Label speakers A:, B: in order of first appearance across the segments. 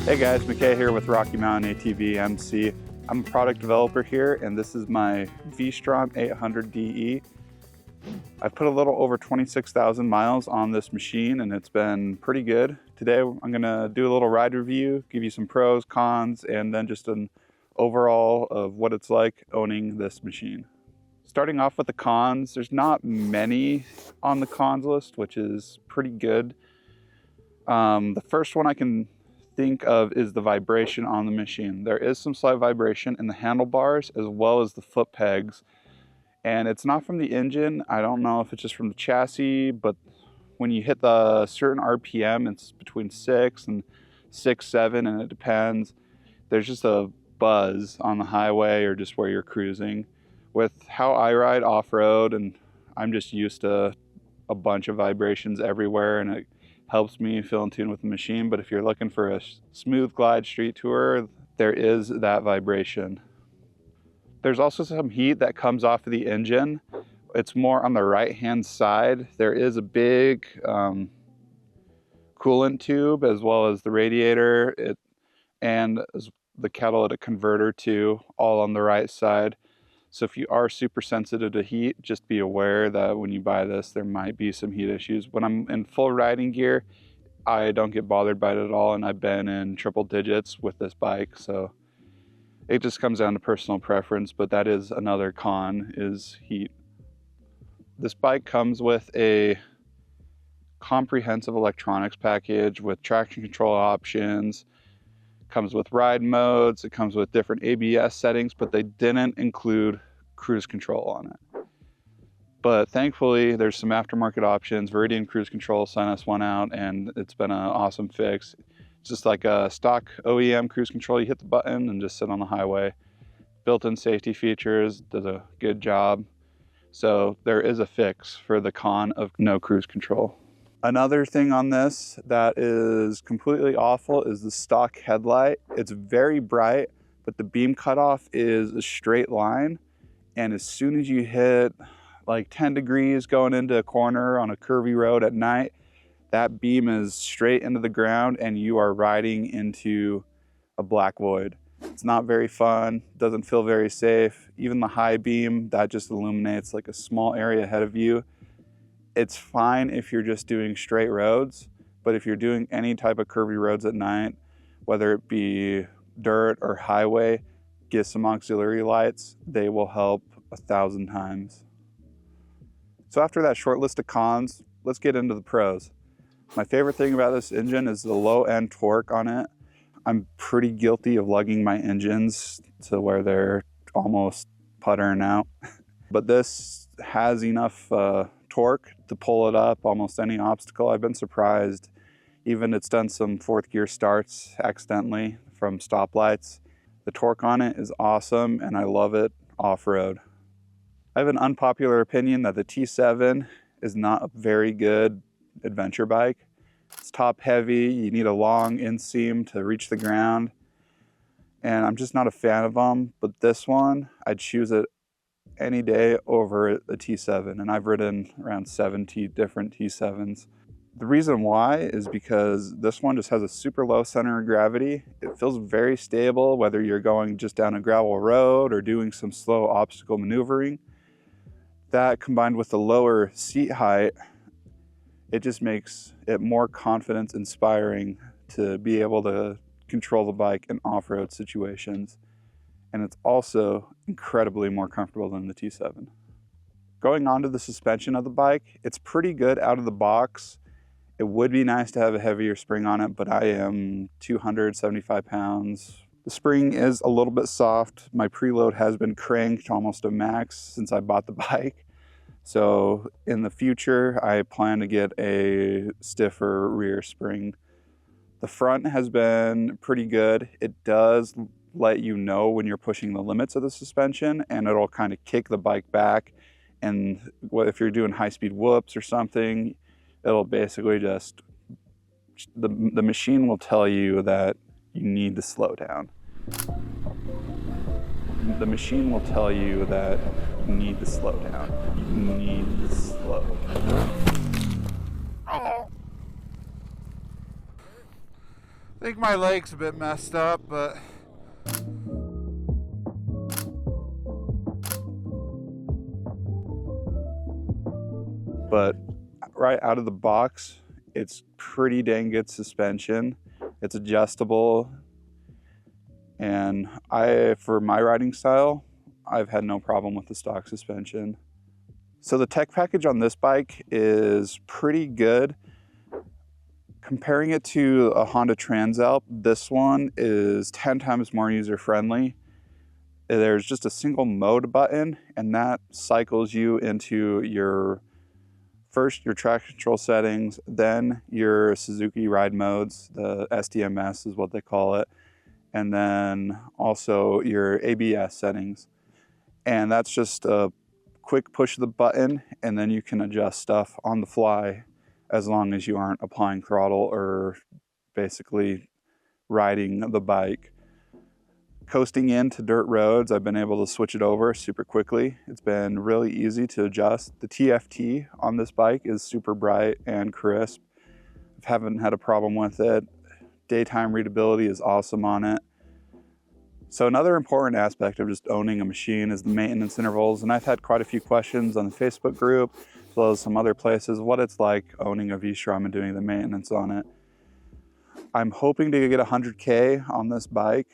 A: Hey guys, McKay here with Rocky Mountain ATV MC. I'm a product developer here, and this is my V-Strom 800DE. I've put a little over 26,000 miles on this machine, and it's been pretty good. Today I'm gonna do a little ride review, give you some pros, cons, and then just an overall of what it's like owning this machine. Starting off with the cons, there's not many on the cons list, which is pretty good. The first one I can think of is the vibration on the machine. There is some slight vibration in the handlebars as well as the foot pegs, and it's not from the engine. I don't know if it's just from the chassis, but when you hit the certain RPM, it's between 6 and 7, and it depends. There's just a buzz on the highway or just where you're cruising. With how I ride off-road, and I'm just used to a bunch of vibrations everywhere, and it helps me feel in tune with the machine. But if you're looking for a smooth glide street tour, there is that vibration. There's also some heat that comes off of the engine. It's more on the right-hand side. There is a big coolant tube as well as the radiator and the catalytic converter too, all on the right side. So if you are super sensitive to heat, just be aware that when you buy this, there might be some heat issues. When I'm in full riding gear, I don't get bothered by it at all, and I've been in triple digits with this bike, so it just comes down to personal preference, but that is another con, is heat. This bike comes with a comprehensive electronics package with traction control options, comes with ride modes, it comes with different ABS settings, but they didn't include cruise control on it. But thankfully, there's some aftermarket options. Veridian Cruise Control sent us one out, and it's been an awesome fix. It's just like a stock OEM cruise control. You hit the button and just sit on the highway. Built-in safety features, does a good job. So there is a fix for the con of no cruise control. Another thing on this that is completely awful is the stock headlight. It's very bright, but the beam cutoff is a straight line. And as soon as you hit like 10 degrees going into a corner on a curvy road at night, that beam is straight into the ground and you are riding into a black void. It's not very fun, doesn't feel very safe. Even the high beam, that just illuminates like a small area ahead of you. It's fine if you're just doing straight roads, but if you're doing any type of curvy roads at night, whether it be dirt or highway, get some auxiliary lights. They will help 1,000 times. So after that short list of cons, let's get into the pros. My favorite thing about this engine is the low end torque on it. I'm pretty guilty of lugging my engines to where they're almost puttering out. But this has enough torque to pull it up almost any obstacle. I've been surprised. Even it's done some fourth gear starts accidentally from stoplights. The torque on it is awesome, and I love it off-road. I have an unpopular opinion that the T7 is not a very good adventure bike. It's top heavy, you need a long inseam to reach the ground, and I'm just not a fan of them. But this one, I'd choose it any day over the T7, and I've ridden around 70 different T7s. The reason why is because this one just has a super low center of gravity. It feels very stable, whether you're going just down a gravel road or doing some slow obstacle maneuvering. That combined with the lower seat height, it just makes it more confidence inspiring to be able to control the bike in off-road situations. And it's also incredibly more comfortable than the T7. Going on to the suspension of the bike, it's pretty good out of the box. It would be nice to have a heavier spring on it, but I am 275 pounds. The spring is a little bit soft. My preload has been cranked almost to max since I bought the bike. So in the future, I plan to get a stiffer rear spring. The front has been pretty good. It does let you know when you're pushing the limits of the suspension, and it'll kind of kick the bike back. And if you're doing high-speed whoops or something, it'll basically just, the machine will tell you that you need to slow down. The machine will tell you that you need to slow down. You need to slow down. think my leg's a bit messed up, but right out of the box, it's pretty dang good suspension. It's adjustable, and for my riding style, I've had no problem with the stock suspension. So the tech package on this bike is pretty good. Comparing it to a Honda Transalp, this one is 10 times more user-friendly. There's just a single mode button, and that cycles you into your traction control settings, then your Suzuki ride modes, the SDMS is what they call it, and then also your ABS settings. And that's just a quick push of the button, and then you can adjust stuff on the fly as long as you aren't applying throttle or basically riding the bike. Coasting into dirt roads, I've been able to switch it over super quickly. It's been really easy to adjust. The TFT on this bike is super bright and crisp. I haven't had a problem with it. Daytime readability is awesome on it. So another important aspect of just owning a machine is the maintenance intervals, and I've had quite a few questions on the Facebook group, as well as some other places, what it's like owning a V-Strom and doing the maintenance on it. I'm hoping to get 100K on this bike,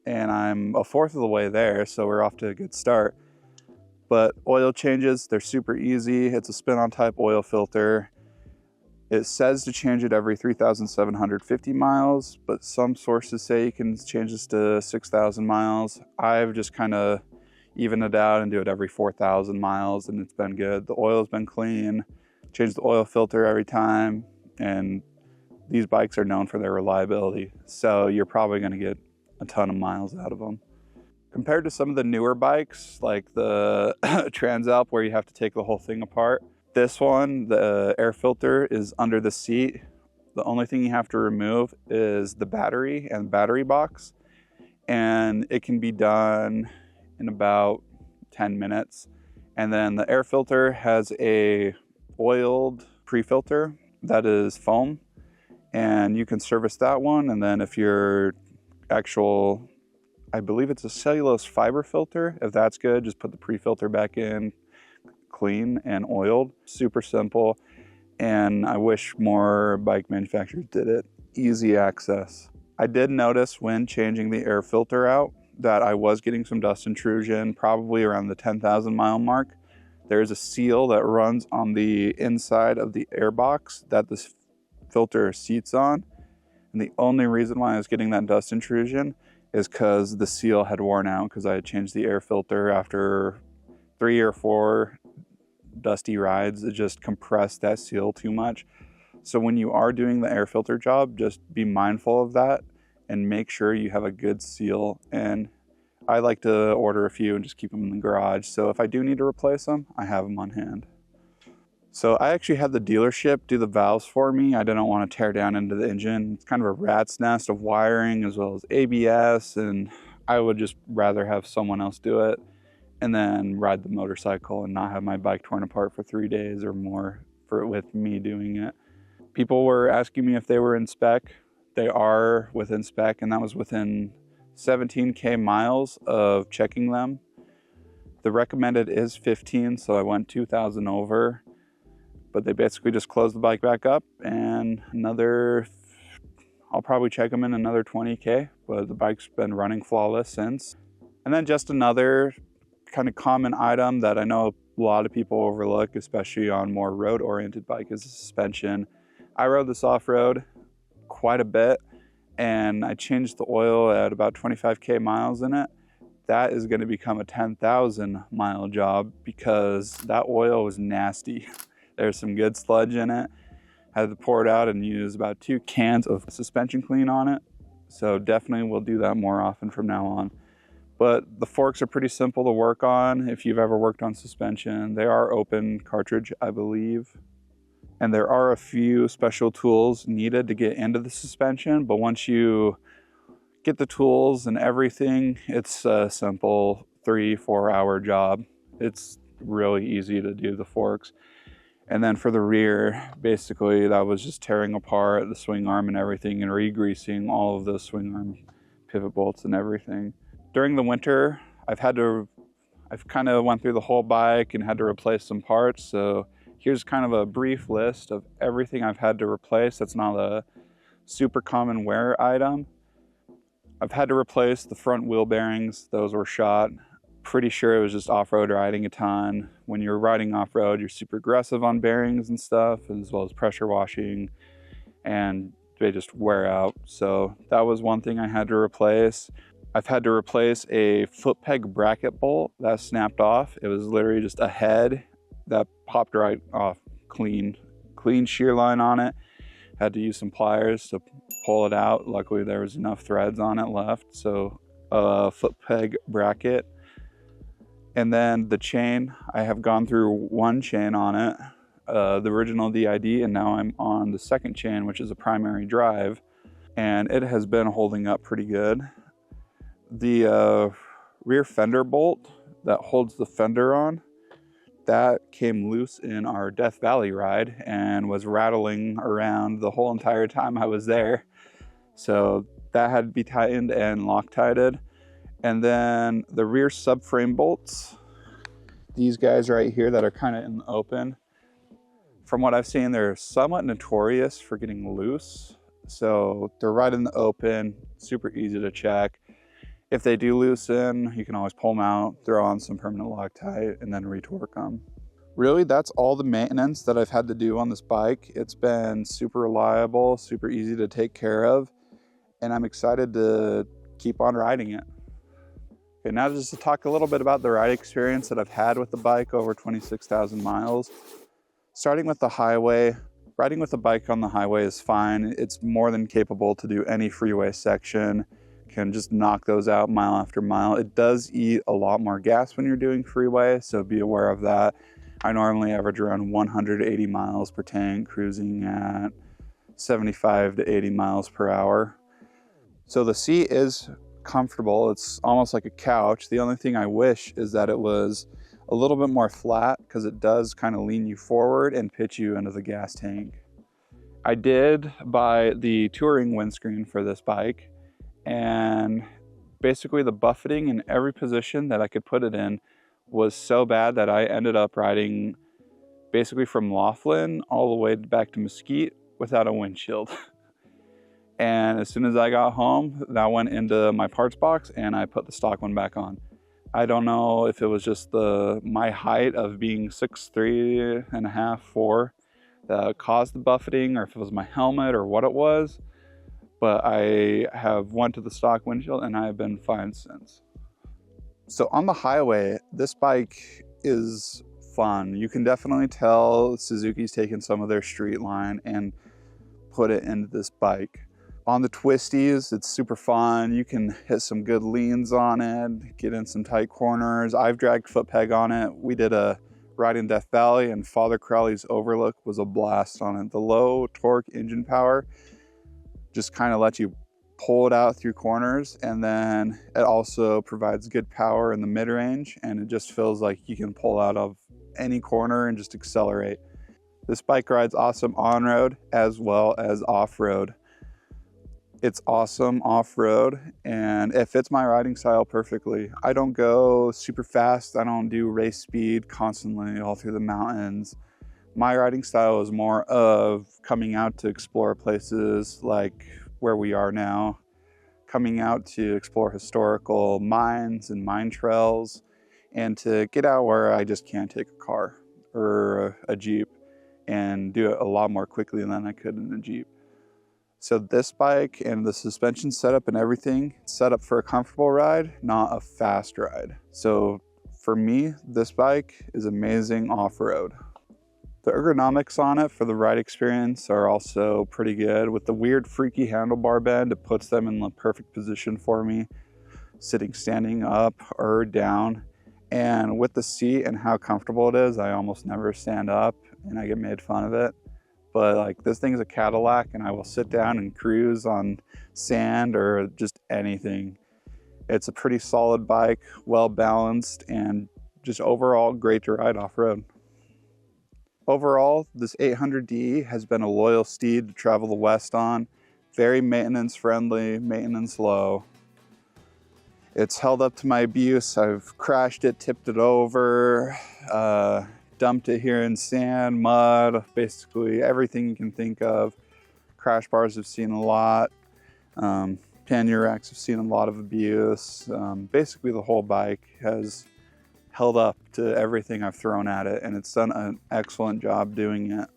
A: and I'm a fourth of the way there, so we're off to a good start. But oil changes, they're super easy. It's a spin-on type oil filter. It says to change it every 3,750 miles, but some sources say you can change this to 6,000 miles. I've just kind of evened it out and do it every 4,000 miles, and it's been good. The oil's been clean. Change the oil filter every time, and these bikes are known for their reliability, so you're probably going to get a ton of miles out of them. Compared to some of the newer bikes, like the Transalp, where you have to take the whole thing apart, this one, the air filter is under the seat. The only thing you have to remove is the battery and battery box, and it can be done in about 10 minutes. And then the air filter has a oiled pre-filter that is foam, and you can service that one. And then if your actual, I believe it's a cellulose fiber filter, if that's good, just put the pre-filter back in, clean and oiled. Super simple, and I wish more bike manufacturers did it. Easy access. I did notice when changing the air filter out that I was getting some dust intrusion, probably around the 10,000 mile mark. There's a seal that runs on the inside of the air box that this filter seats on, and the only reason why I was getting that dust intrusion is because the seal had worn out, because I had changed the air filter after 3 or 4 dusty rides. It just compressed that seal too much. So when you are doing the air filter job, just be mindful of that and make sure you have a good seal. And I like to order a few and just keep them in the garage, so if I do need to replace them, I have them on hand. So I actually had the dealership do the valves for me. I didn't want to tear down into the engine. It's kind of a rat's nest of wiring as well as ABS, and I would just rather have someone else do it and then ride the motorcycle and not have my bike torn apart for 3 days or more with me doing it. People were asking me if they were in spec. They are within spec, and that was within 17K miles of checking them. The recommended is 15, so I went 2,000 over. But they basically just closed the bike back up, and I'll probably check them in another 20K, but the bike's been running flawless since. And then just another kind of common item that I know a lot of people overlook, especially on more road-oriented bike, is the suspension. I rode this off-road quite a bit, and I changed the oil at about 25K miles in it. That is going to become a 10,000 mile job because that oil was nasty. There's some good sludge in it. I had to pour it out and use about 2 cans of suspension clean on it. So definitely we'll do that more often from now on. But the forks are pretty simple to work on if you've ever worked on suspension. They are open cartridge, I believe. And there are a few special tools needed to get into the suspension, but once you get the tools and everything, it's a simple 3-4 hour job. It's really easy to do the forks. And then for the rear, basically that was just tearing apart the swing arm and everything and re-greasing all of those swing arm pivot bolts and everything. During the winter, I've kind of went through the whole bike and had to replace some parts. So here's kind of a brief list of everything I've had to replace. That's not a super common wear item. I've had to replace the front wheel bearings. Those were shot. Pretty sure it was just off-road riding a ton. When you're riding off-road, you're super aggressive on bearings and stuff, as well as pressure washing, and they just wear out. So that was one thing I had to replace. I've had to replace a foot peg bracket bolt that snapped off. It was literally just a head that popped right off, clean shear line on it. Had to use some pliers to pull it out. Luckily there was enough threads on it left. So a foot peg bracket. And then the chain, I have gone through one chain on it, the original DID, and now I'm on the second chain, which is a primary drive, and it has been holding up pretty good. The rear fender bolt that holds the fender on, that came loose in our Death Valley ride and was rattling around the whole entire time I was there. So that had to be tightened and Loctited. And then the rear subframe bolts, these guys right here that are kind of in the open, from what I've seen, they're somewhat notorious for getting loose. So they're right in the open, super easy to check. If they do loosen, you can always pull them out, throw on some permanent Loctite, and then retorque them. Really, that's all the maintenance that I've had to do on this bike. It's been super reliable, super easy to take care of, and I'm excited to keep on riding it. Okay, now just to talk a little bit about the ride experience that I've had with the bike over 26,000 miles. Starting with the highway, riding with the bike on the highway is fine. It's more than capable to do any freeway section. Can just knock those out mile after mile. It does eat a lot more gas when you're doing freeway, so be aware of that. I normally average around 180 miles per tank, cruising at 75 to 80 miles per hour. So the seat is comfortable. It's almost like a couch. The only thing I wish is that it was a little bit more flat, because it does kind of lean you forward and pitch you into the gas tank. I did buy the touring windscreen for this bike, and basically the buffeting in every position that I could put it in was so bad that I ended up riding basically from Laughlin all the way back to Mesquite without a windshield. And as soon as I got home, that went into my parts box and I put the stock one back on. I don't know if it was just my height of being 6'3" and a half, 4 that caused the buffeting, or if it was my helmet or what it was, but I have went to the stock windshield and I have been fine since. So on the highway, this bike is fun. You can definitely tell Suzuki's taken some of their street line and put it into this bike. On the twisties, it's super fun. You can hit some good leans on it, get in some tight corners. I've dragged foot peg on it. We did a ride in Death Valley, and Father Crowley's Overlook was a blast on it. The low torque engine power just kind of lets you pull it out through corners, and then it also provides good power in the mid-range, and it just feels like you can pull out of any corner and just accelerate. This bike rides awesome on-road as well as off-road. It's awesome off-road, and it fits my riding style perfectly. I don't go super fast. I don't do race speed constantly all through the mountains. My riding style is more of coming out to explore places like where we are now, coming out to explore historical mines and mine trails, and to get out where I just can't take a car or a Jeep and do it a lot more quickly than I could in a Jeep. So this bike and the suspension setup and everything, it's set up for a comfortable ride, not a fast ride. So for me, this bike is amazing off-road. The ergonomics on it for the ride experience are also pretty good. With the weird freaky handlebar bend, it puts them in the perfect position for me, sitting, standing up or down. And with the seat and how comfortable it is, I almost never stand up and I get made fun of it. But like, this thing's a Cadillac and I will sit down and cruise on sand or just anything. It's a pretty solid bike, well balanced, and just overall great to ride off-road. Overall, this 800DE has been a loyal steed to travel the West on. Very maintenance friendly, maintenance low. It's held up to my abuse. I've crashed it, tipped it over, dumped it here in sand, mud, basically everything you can think of. Crash bars have seen a lot. Pannier racks have seen a lot of abuse. Basically the whole bike has held up to everything I've thrown at it, and it's done an excellent job doing it.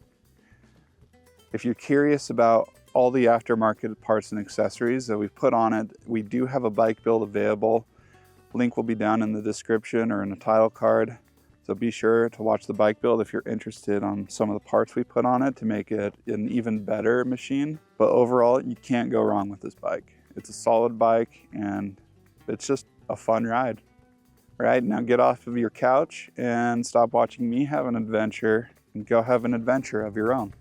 A: If you're curious about all the aftermarket parts and accessories that we've put on it, we do have a bike build available. Link will be down in the description or in the title card. So be sure to watch the bike build if you're interested on some of the parts we put on it to make it an even better machine. But overall, you can't go wrong with this bike. It's a solid bike and it's just a fun ride. All right, now get off of your couch and stop watching me have an adventure and go have an adventure of your own.